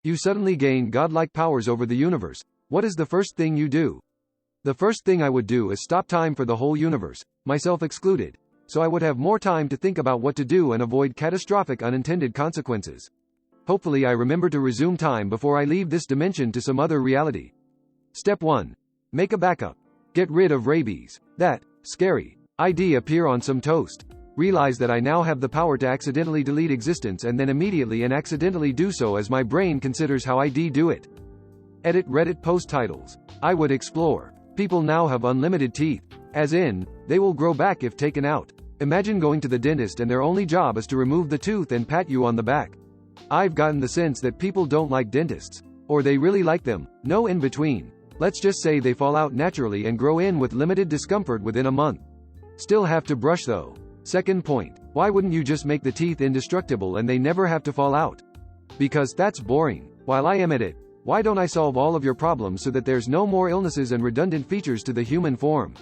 You suddenly gain godlike powers over the universe. What is the first thing you do? The first thing I would do is stop time for the whole universe, myself excluded, so I would have more time to think about what to do and avoid catastrophic unintended consequences. Hopefully I remember to resume time before I leave this dimension to some other reality. Step 1. Make a backup. Get rid of rabies. That scary ID appear on some toast. Realize that I now have the power to accidentally delete existence and then immediately and accidentally do so as my brain considers how I do it. Edit Reddit post titles. I would explore. People now have unlimited teeth. As in, they will grow back if taken out. Imagine going to the dentist and their only job is to remove the tooth and pat you on the back. I've gotten the sense that people don't like dentists. Or they really like them. No in between. Let's just say they fall out naturally and grow in with limited discomfort within a month. Still have to brush though. Second point. Why wouldn't you just make the teeth indestructible and they never have to fall out? Because that's boring. While I am at it, why don't I solve all of your problems so that there's no more illnesses and redundant features to the human form?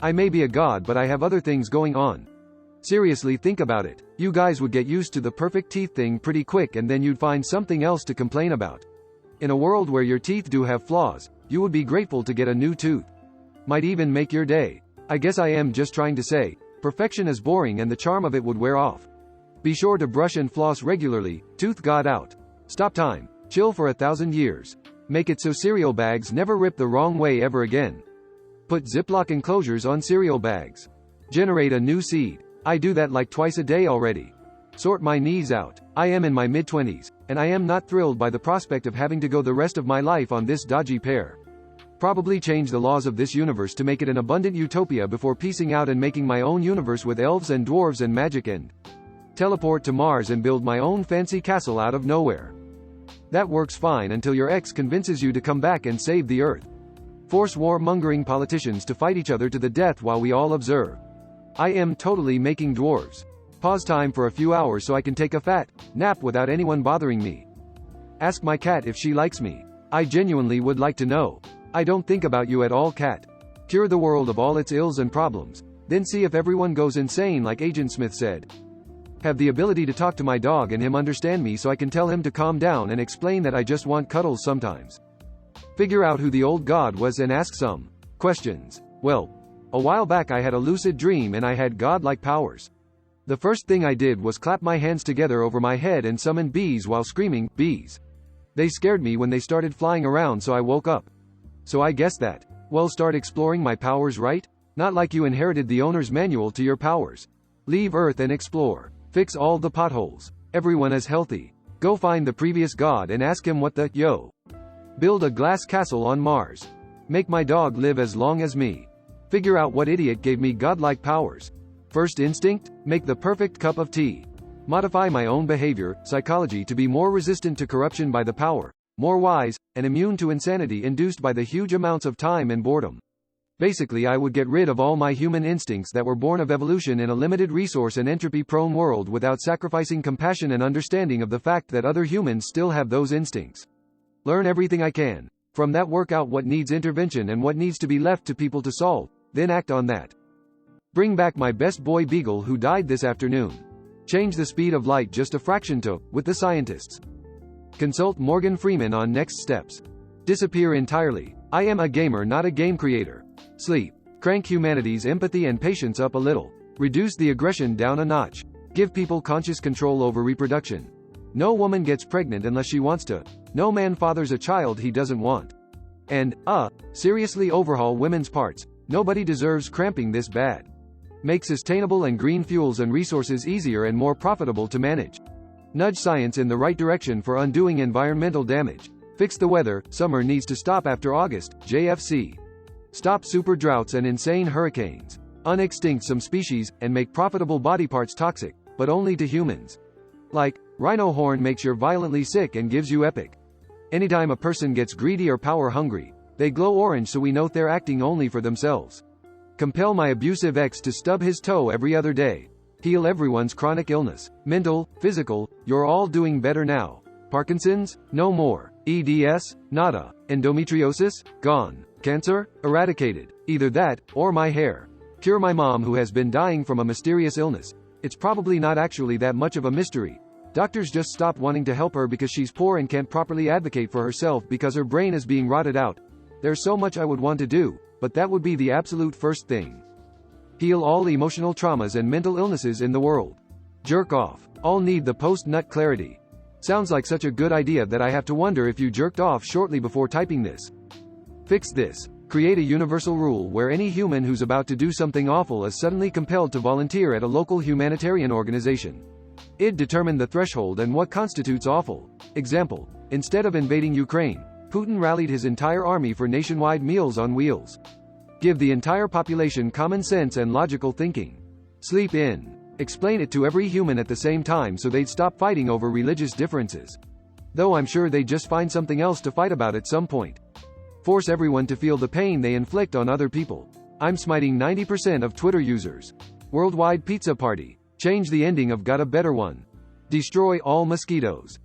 I may be a god, but I have other things going on. Seriously, think about it. You guys would get used to the perfect teeth thing pretty quick and then you'd find something else to complain about. In a world where your teeth do have flaws, you would be grateful to get a new tooth. Might even make your day. I guess I am just trying to say, perfection is boring and the charm of it would wear off. Be sure to brush and floss regularly. Tooth God out. Stop time. Chill for 1,000 years. Make it so cereal bags never rip the wrong way ever again. Put Ziploc enclosures on cereal bags. Generate a new seed. I do that like twice a day already. Sort my knees out. I am in my mid-20s, and I am not thrilled by the prospect of having to go the rest of my life on this dodgy pair. Probably change the laws of this universe to make it an abundant utopia before piecing out and making my own universe with elves and dwarves and magic and teleport to Mars and build my own fancy castle out of nowhere. That works fine until your ex convinces you to come back and save the Earth. Force war-mongering politicians to fight each other to the death while we all observe. I am totally making dwarves. Pause time for a few hours so I can take a fat nap without anyone bothering me. Ask my cat if she likes me. I genuinely would like to know. I don't think about you at all, cat. Cure the world of all its ills and problems. Then see if everyone goes insane like Agent Smith said. Have the ability to talk to my dog and him understand me so I can tell him to calm down and explain that I just want cuddles sometimes. Figure out who the old god was and ask some questions. Well, a while back I had a lucid dream and I had godlike powers. The first thing I did was clap my hands together over my head and summon bees while screaming, bees. They scared me when they started flying around, so I woke up. So I guess that, well, start exploring my powers, right? Not like you inherited the owner's manual to your powers. Leave Earth and explore. Fix all the potholes. Everyone is healthy. Go find the previous god and ask him what the, yo. Build a glass castle on Mars. Make my dog live as long as me. Figure out what idiot gave me godlike powers. First instinct, make the perfect cup of tea. Modify my own behavior, psychology to be more resistant to corruption by the power, more wise, and immune to insanity induced by the huge amounts of time and boredom. Basically, I would get rid of all my human instincts that were born of evolution in a limited resource and entropy-prone world without sacrificing compassion and understanding of the fact that other humans still have those instincts. Learn everything I can. From that, work out what needs intervention and what needs to be left to people to solve, then act on that. Bring back my best boy Beagle who died this afternoon. Change the speed of light just a fraction to, with the scientists. Consult Morgan Freeman on next steps. Disappear entirely. I am a gamer, not a game creator. Sleep. Crank humanity's empathy and patience up a little. Reduce the aggression down a notch. Give people conscious control over reproduction. No woman gets pregnant unless she wants to. No man fathers a child he doesn't want. And, seriously overhaul women's parts. Nobody deserves cramping this bad. Make sustainable and green fuels and resources easier and more profitable to manage. Nudge science in the right direction for undoing environmental damage. Fix the weather. Summer needs to stop after August. JFC. Stop super droughts and insane hurricanes. Unextinct some species, and make profitable body parts toxic, but only to humans. Like, rhino horn makes you violently sick and gives you epic. Anytime a person gets greedy or power hungry, they glow orange so we know they're acting only for themselves. Compel my abusive ex to stub his toe every other day. Heal everyone's chronic illness. Mental, physical, you're all doing better now. Parkinson's? No more. EDS? Nada. Endometriosis? Gone. Cancer? Eradicated. Either that, or my hair. Cure my mom who has been dying from a mysterious illness. It's probably not actually that much of a mystery. Doctors just stopped wanting to help her because she's poor and can't properly advocate for herself because her brain is being rotted out. There's so much I would want to do, but that would be the absolute first thing. Heal all emotional traumas and mental illnesses in the world. Jerk off. All need the post-nut clarity. Sounds like such a good idea that I have to wonder if you jerked off shortly before typing this. Fix this. Create a universal rule where any human who's about to do something awful is suddenly compelled to volunteer at a local humanitarian organization. It'd determine the threshold and what constitutes awful. Example: instead of invading Ukraine, Putin rallied his entire army for nationwide Meals on Wheels. Give the entire population common sense and logical thinking. Sleep in. Explain it to every human at the same time so they'd stop fighting over religious differences. Though I'm sure they'd just find something else to fight about at some point. Force everyone to feel the pain they inflict on other people. I'm smiting 90% of Twitter users. Worldwide pizza party. Change the ending of Got a Better One. Destroy all mosquitoes.